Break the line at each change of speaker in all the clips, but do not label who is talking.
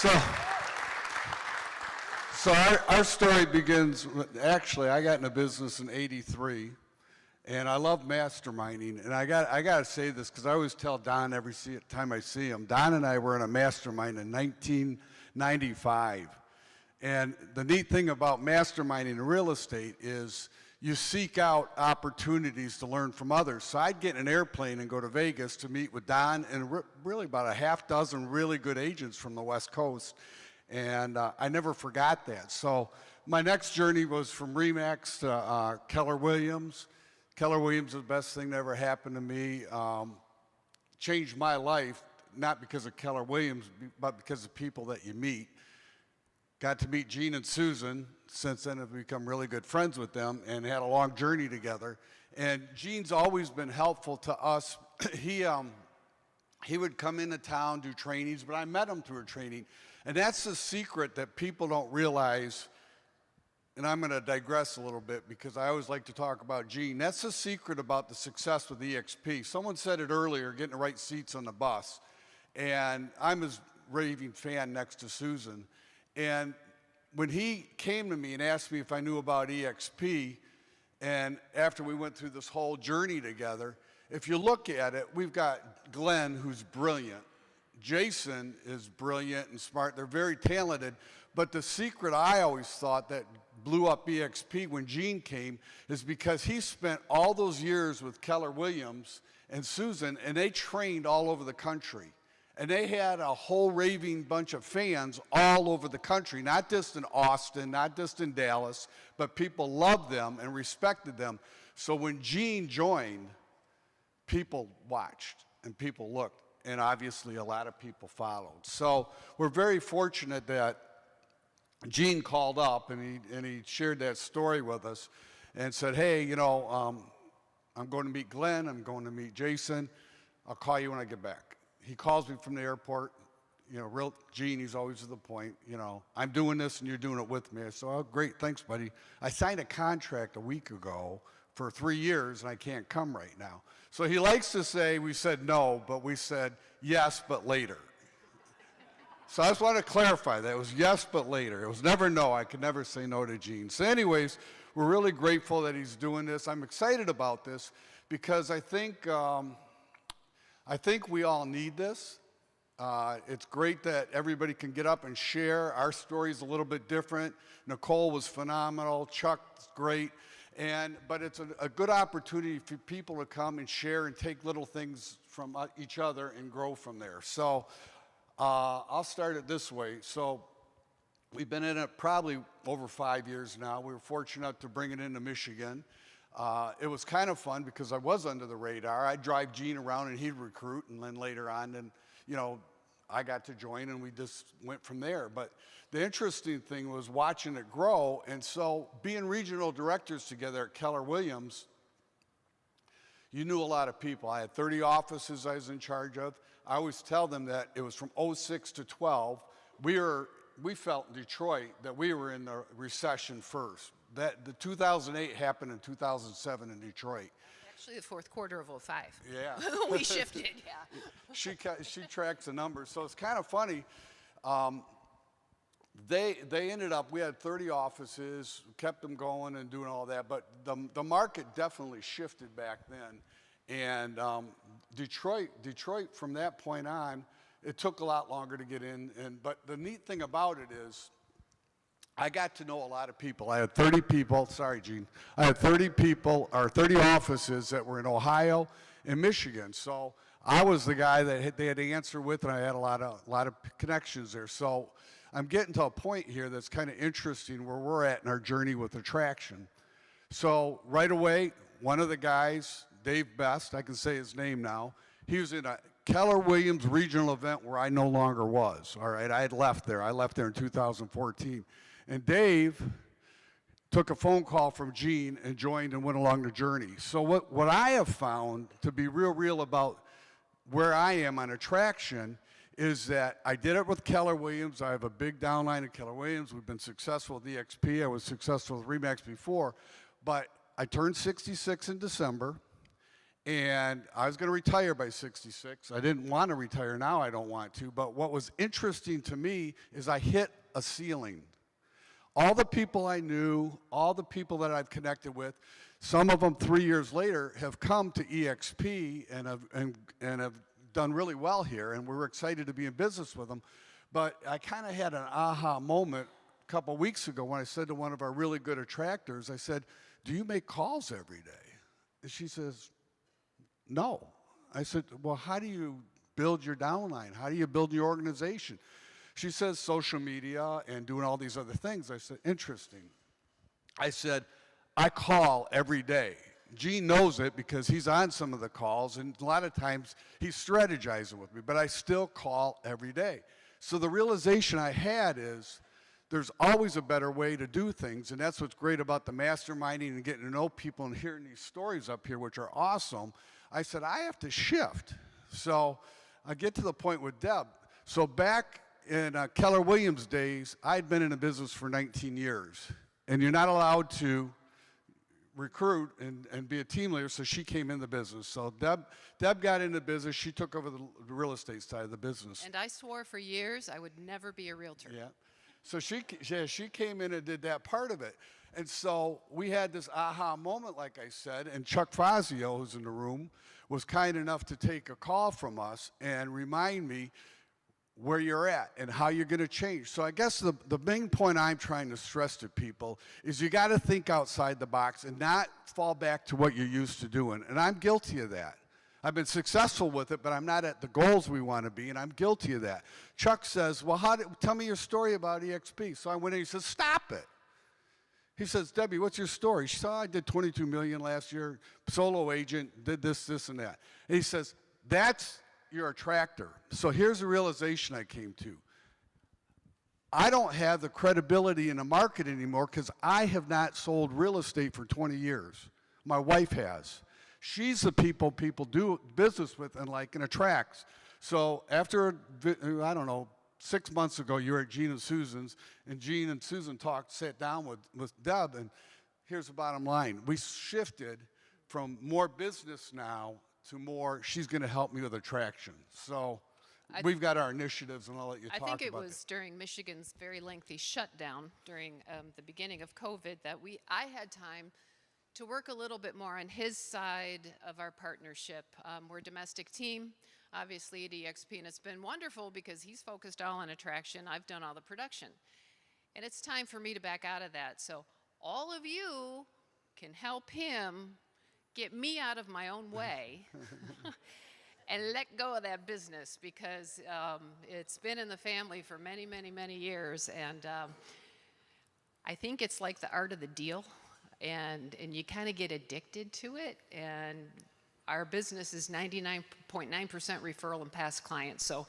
So, so our story begins, actually, I got into business in '83, and I love masterminding. And I got to say this, because I always tell Don every time I see him. Don and I were in a mastermind in 1995. And the neat thing about masterminding in real estate is you seek out opportunities to learn from others. So I'd get in an airplane and go to Vegas to meet with Don and really about a half dozen really good agents from the West Coast. And I never forgot that. So my next journey was from RE/MAX to Keller Williams. Keller Williams is the best thing that ever happened to me. Changed my life, not because of Keller Williams, but because of people that you meet. Got to meet Gene and Susan. Since then, I've become really good friends with them and had a long journey together. And Gene's always been helpful to us. He would come into town, do trainings, but I met him through a training. And that's the secret that people don't realize. And I'm going to digress a little bit because I always like to talk about Gene. That's the secret about the success with EXP. Someone said it earlier, getting the right seats on the bus. And I'm his raving fan next to Susan. And when he came to me and asked me if I knew about EXP, and after we went through this whole journey together, if you look at it, we've got Glenn, who's brilliant. Jason is brilliant and smart. They're very talented. But the secret I always thought that blew up EXP when Gene came is because he spent all those years with Keller Williams and Susan, and they trained all over the country. And they had a whole raving bunch of fans all over the country, not just in Austin, not just in Dallas, but people loved them and respected them. So when Gene joined, people watched and people looked, and obviously a lot of people followed. So we're very fortunate that Gene called up and he shared that story with us and said, hey, you know, I'm going to meet Glenn, I'm going to meet Jason, I'll call you when I get back. He calls me from the airport, you know, real Gene, he's always to the point, you know, I'm doing this and you're doing it with me. I said, oh, great, thanks, buddy. I signed a contract a week ago for 3 years and I can't come right now. So he likes to say, we said no, but we said yes, but later. So I just want to clarify that. It was yes, but later. It was never no. I could never say no to Gene. So anyways, we're really grateful that he's doing this. I'm excited about this because I think we all need this. It's great that everybody can get up and share. Our story's a little bit different. Nicole was phenomenal. Chuck's great. But it's a good opportunity for people to come and share and take little things from each other and grow from there. So I'll start it this way. So we've been in it probably over 5 years now. We were fortunate enough to bring it into Michigan. It was kind of fun because I was under the radar. I'd drive Gene around and he'd recruit, and then later on, and you know, I got to join and we just went from there. But the interesting thing was watching it grow, and so being regional directors together at Keller Williams, you knew a lot of people. I had 30 offices I was in charge of. I always tell them that it was from '06 to '12. We felt in Detroit that we were in the recession first. That the 2008 happened in 2007 in Detroit.
Actually, the fourth quarter of '05.
Yeah.
We shifted, yeah.
She tracks the numbers, so it's kind of funny. They ended up, we had 30 offices, kept them going and doing all that, but the market definitely shifted back then. And Detroit, from that point on, it took a lot longer to get in. But the neat thing about it is, I got to know a lot of people. I had 30 people, sorry, Gene. I had 30 people, or 30 offices that were in Ohio and Michigan. So I was the guy that they had to answer with, and I had a lot of connections there. So I'm getting to a point here that's kind of interesting where we're at in our journey with attraction. So right away, one of the guys, Dave Best, I can say his name now, he was in a Keller Williams regional event where I no longer was, all right? I had left there. I left there in 2014. And Dave took a phone call from Gene and joined and went along the journey. So what I have found to be real about where I am on attraction is that I did it with Keller Williams. I have a big downline at Keller Williams. We've been successful with EXP. I was successful with RE/MAX before. But I turned 66 in December, And I was going to retire by 66. I didn't want to retire. Now I don't want to. But what was interesting to me is I hit a ceiling. All the people I knew, all the people that I've connected with, some of them 3 years later have come to EXP and have done really well here, and we're excited to be in business with them. But I kind of had an aha moment a couple weeks ago when I said to one of our really good attractors, I said, "Do you make calls every day?" And she says, "No." I said, "Well, how do you build your downline? How do you build your organization?" She says, "Social media and doing all these other things." I said, "Interesting." I said, "I call every day." Gene knows it because he's on some of the calls, and a lot of times he's strategizing with me, but I still call every day. So the realization I had is there's always a better way to do things, and that's what's great about the masterminding and getting to know people and hearing these stories up here, which are awesome. I said, I have to shift. So I get to the point with Deb. So back in Keller Williams days, I'd been in a business for 19 years, and you're not allowed to recruit and be a team leader, so she came in the business. So Deb got into business. She took over the real estate side of the business.
And I swore for years I would never be a realtor.
Yeah. So she came in and did that part of it. And so we had this aha moment, like I said, and Chuck Fazio, who's in the room, was kind enough to take a call from us and remind me where you're at and how you're going to change. So I guess the main point I'm trying to stress to people is you got to think outside the box and not fall back to what you're used to doing. And I'm guilty of that. I've been successful with it, but I'm not at the goals we want to be, and I'm guilty of that. Chuck says, "Well, tell me your story about EXP." So I went in, he says, "Stop it." He says, "Debbie, what's your story?" She said, "I did 22 million last year, solo agent, did this, and that." And he says, "That's your attractor." So here's the realization I came to. I don't have the credibility in the market anymore because I have not sold real estate for 20 years. My wife has. She's the people do business with and like and attracts. So after, I don't know, 6 months ago, you were at Gene and Susan's, and Gene and Susan sat down with Deb, and here's the bottom line. We shifted from more business now to more, she's going to help me with attraction. So we've got our initiatives, and I'll let you talk about it.
I think it was during Michigan's very lengthy shutdown during the beginning of COVID that I had time to work a little bit more on his side of our partnership. We're a domestic team, obviously at EXP, and it's been wonderful because he's focused all on attraction. I've done all the production. And it's time for me to back out of that. So all of you can help him get me out of my own way and let go of that business because it's been in the family for many, many, many years. And I think it's like the art of the deal. And you kind of get addicted to it. And our business is 99.9% referral and past clients. So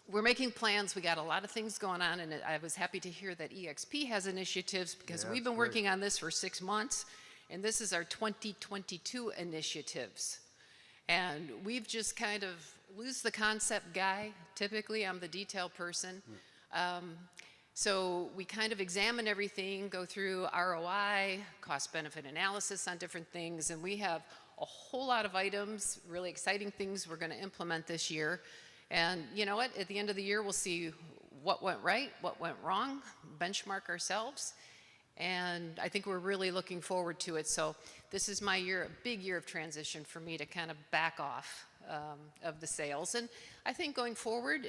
we're making plans. We got a lot of things going on. And I was happy to hear that EXP has initiatives because we've been working on this for 6 months. And this is our 2022 initiatives. And we've just kind of lose the concept guy. Typically, I'm the detail person. So we kind of examine everything, go through ROI, cost-benefit analysis on different things, and we have a whole lot of items, really exciting things we're going to implement this year. And you know what? At the end of the year, we'll see what went right, what went wrong, benchmark ourselves, and I think we're really looking forward to it. So this is my year, a big year of transition for me to kind of back off of the sales. And I think going forward,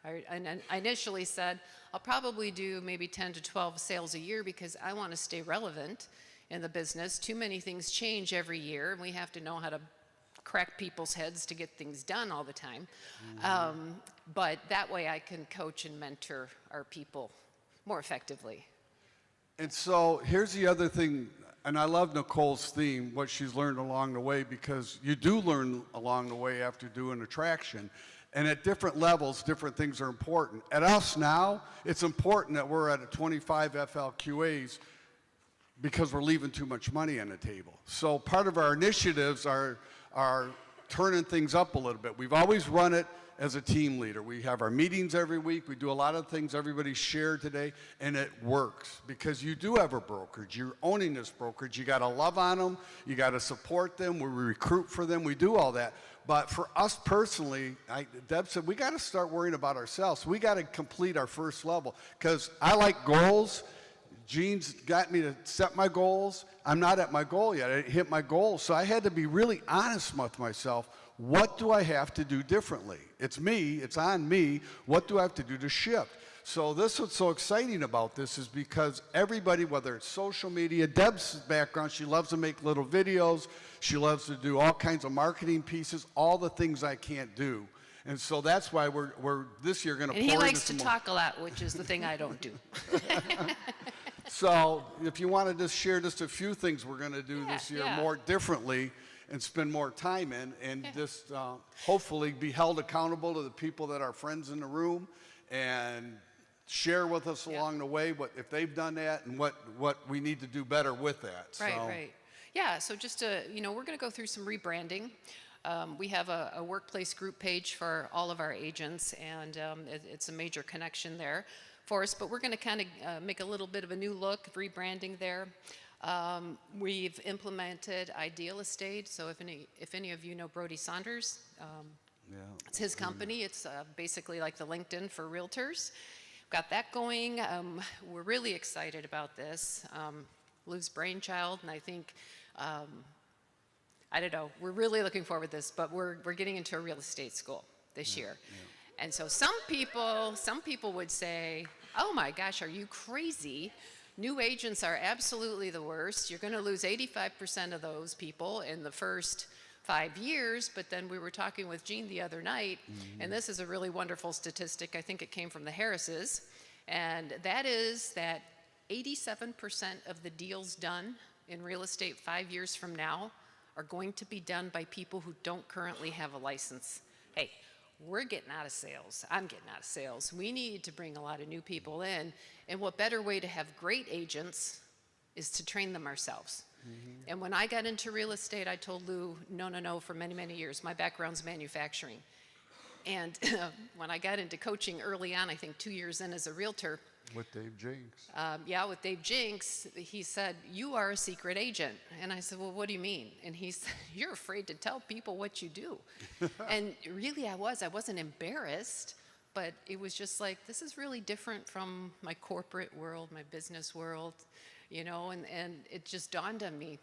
I initially said I'll probably do maybe 10 to 12 sales a year because I want to stay relevant in the business. Too many things change every year, and we have to know how to crack people's heads to get things done all the time. But that way I can coach and mentor our people more effectively.
And so here's the other thing, and I love Nicole's theme, what she's learned along the way, because you do learn along the way after doing attraction. And at different levels, different things are important. At us now, it's important that we're at a 25 FLQAs because we're leaving too much money on the table. So part of our initiatives are turning things up a little bit. We've always run it as a team leader. We have our meetings every week. We do a lot of things everybody shared today, and it works because you do have a brokerage. You're owning this brokerage. You got to love on them. You got to support them. We recruit for them. We do all that. But for us personally, Deb said, we got to start worrying about ourselves. We got to complete our first level because I like goals. Gene's got me to set my goals. I'm not at my goal yet. I didn't hit my goal. So I had to be really honest with myself. What do I have to do differently? It's me. It's on me. What do I have to do to shift? So this what's so exciting about this is because everybody, whether it's social media, Deb's background, she loves to make little videos. She loves to do all kinds of marketing pieces, all the things I can't do. And so that's why we're this year going to pour into
And he likes to
some
talk a lot, which is the thing I don't do.
So if you want to just share just a few things we're going to do this year
Yeah.
more differently and spend more time in and just hopefully be held accountable to the people that are friends in the room and share with us along the way what if they've done that and what we need to do better with that.
Right. Yeah, so just to, we're going to go through some rebranding. We have a workplace group page for all of our agents, and it's a major connection there for us, but we're going to kind of make a little bit of a new look, rebranding there. We've implemented Ideal Estate, so if any of you know Brody Saunders, it's his company. It's basically like the LinkedIn for realtors. Got that going. We're really excited about this. Lou's brainchild, and I think, I don't know, we're really looking forward to this, but we're getting into a real estate school this year. Yeah. And so some people would say, oh my gosh, are you crazy? New agents are absolutely the worst. You're going to lose 85% of those people in the first 5 years, but then we were talking with Gene the other night, and this is a really wonderful statistic. I think it came from the Harrises, and that is that 87% of the deals done in real estate 5 years from now are going to be done by people who don't currently have a license. Hey, we're getting out of sales. I'm getting out of sales. We need to bring a lot of new people in, and what better way to have great agents is to train them ourselves. And when I got into real estate, I told Lou, no, for many, many years. My background's manufacturing. And when I got into coaching early on, I think 2 years in as a realtor.
With Dave Jinks.
With Dave Jinks, he said, you are a secret agent. And I said, well, what do you mean? And he said, you're afraid to tell people what you do. And really I wasn't embarrassed, but it was just like, this is really different from my corporate world, my business world. And it just dawned on me,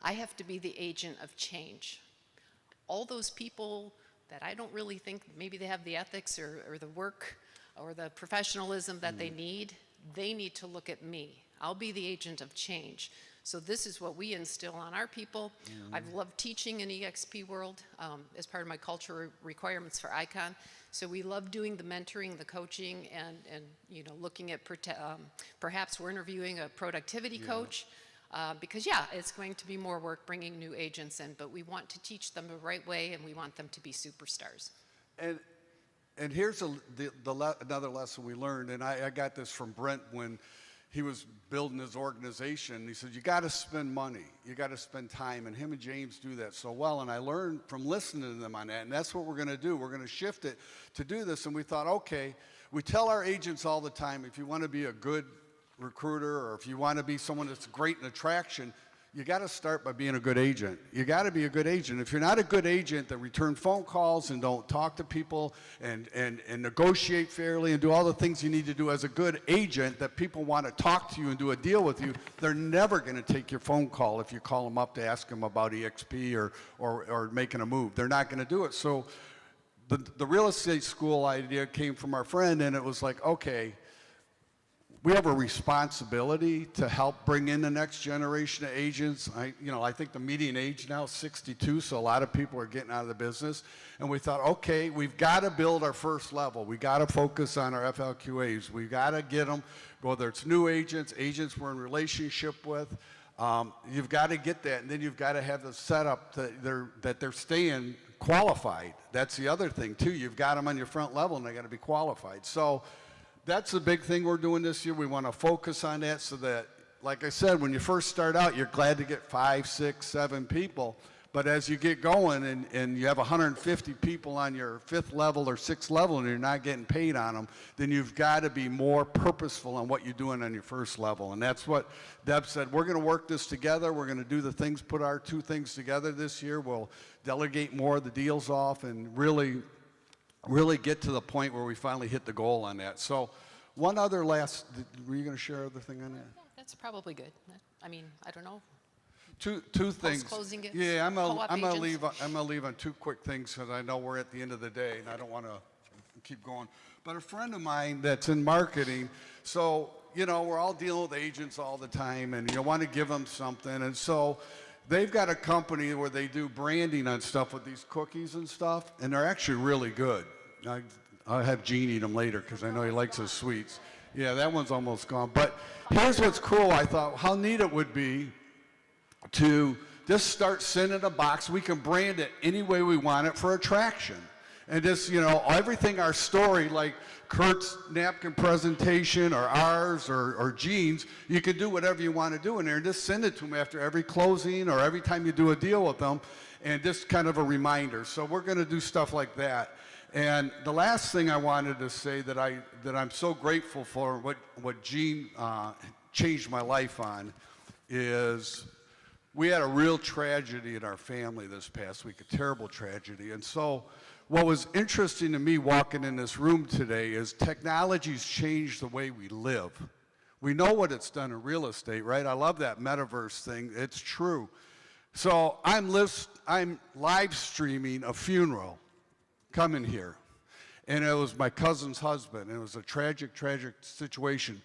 I have to be the agent of change. All those people that I don't really think maybe they have the ethics or the work or the professionalism that they need to look at me. I'll be the agent of change. So this is what we instill on our people. I've loved teaching in EXP world as part of my cultural requirements for ICON. So we love doing the mentoring, the coaching, and looking at perhaps we're interviewing a productivity coach because it's going to be more work bringing new agents in, but we want to teach them the right way and we want them to be superstars.
And here's another lesson we learned, and I got this from Brent when he was building his organization. He said, you got to spend money. You got to spend time, and him and James do that so well, and I learned from listening to them on that, and that's what we're going to do. We're going to shift it to do this, and we thought, okay, we tell our agents all the time, if you want to be a good recruiter or if you want to be someone that's great in attraction, you got to start by being a good agent. You got to be a good agent. If you're not a good agent that return phone calls and don't talk to people and negotiate fairly and do all the things you need to do as a good agent that people want to talk to you and do a deal with you, they're never going to take your phone call if you call them up to ask them about EXP or making a move. They're not going to do it. So the real estate school idea came from our friend, and it was like, okay, we have a responsibility to help bring in the next generation of agents. I think the median age now is 62, so a lot of people are getting out of the business. And we thought, okay, we've got to build our first level. We got to focus on our FLQAs. We got to get them, whether it's new agents we're in relationship with. You've got to get that, and then you've got to have the setup that they're staying qualified. That's the other thing too. You've got them on your front level, and they got to be qualified. So that's the big thing we're doing this year. We want to focus on that so that, like I said, when you first start out, you're glad to get 5, 6, 7 people. But as you get going and you have 150 people on your 5th level or 6th level and you're not getting paid on them, then you've got to be more purposeful on what you're doing on your 1st level. And that's what Deb said. We're going to work this together. We're going to do the things, put our 2 things together this year. We'll delegate more of the deals off and really get to the point where we finally hit the goal on that. So one other last, were you going to share other thing on that?
Yeah, that's probably good. I mean, I don't know.
Two things.
Post-closing gifts,
Yeah, I'm
co-op
gonna
agents.
leave on 2 quick things because I know we're at the end of the day and I don't want to keep going. But a friend of mine that's in marketing, so we're all dealing with agents all the time, and you want to give them something, and so they've got a company where they do branding on stuff with these cookies and stuff, and they're actually really good. I'll have Gene eat them later because I know he likes his sweets. Yeah, that one's almost gone. But here's what's cool. I thought how neat it would be to just start sending a box. We can brand it any way we want it for attraction. And just, everything, our story, like Kurt's napkin presentation or ours or Gene's, you can do whatever you want to do in there and just send it to them after every closing or every time you do a deal with them, and just kind of a reminder. So we're going to do stuff like that. And the last thing I wanted to say that I'm so grateful for, what Gene changed my life on, is we had a real tragedy in our family this past week, a terrible tragedy. And so what was interesting to me walking in this room today is technology's changed the way we live. We know what it's done in real estate, right? I love that metaverse thing. It's true. So I'm live streaming a funeral coming here. And it was my cousin's husband. It was a tragic, tragic situation.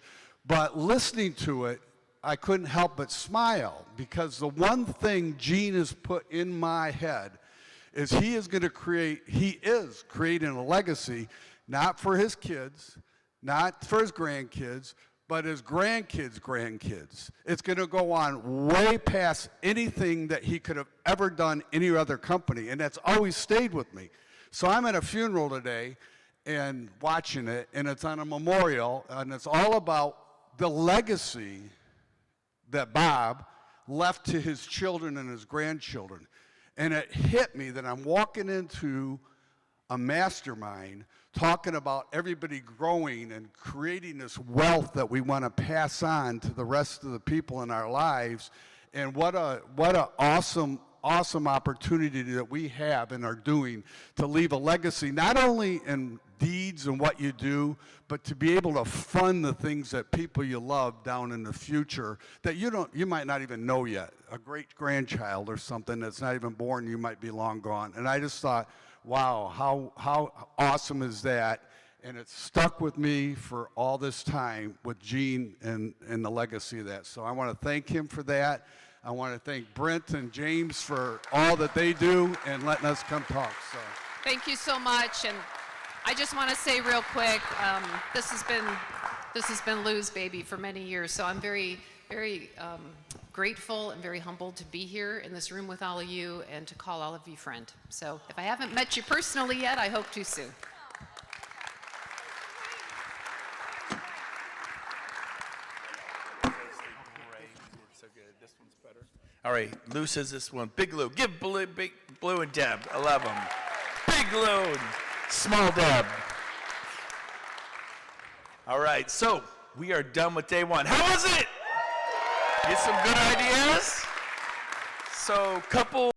But listening to it, I couldn't help but smile, because the one thing Gene has put in my head is he is creating a legacy, not for his kids, not for his grandkids, but his grandkids. It's going to go on way past anything that he could have ever done any other company, and that's always stayed with me. So I'm at a funeral today and watching it, and it's on a memorial, and it's all about the legacy that Bob left to his children and his grandchildren. And it hit me that I'm walking into a mastermind talking about everybody growing and creating this wealth that we want to pass on to the rest of the people in our lives. And what a awesome opportunity that we have and are doing to leave a legacy, not only in deeds and what you do, but to be able to fund the things that people you love down in the future that you might not even know yet. A great grandchild or something that's not even born, you might be long gone. And I just thought, wow, how awesome is that? And it's stuck with me for all this time with Gene and the legacy of that. So I want to thank him for that. I want to thank Brent and James for all that they do and letting us come talk. So
Thank you so much. And I just want to say real quick, this has been Lou's baby for many years. So I'm very, very grateful and very humbled to be here in this room with all of you and to call all of you friend. So if I haven't met you personally yet, I hope to soon.
All right, Lou says this one. Big Lou. Give Big Blue and Deb. I love them. Big Lou and Small Deb. All right, so we are done with day one. How was it? Get some good ideas? So couple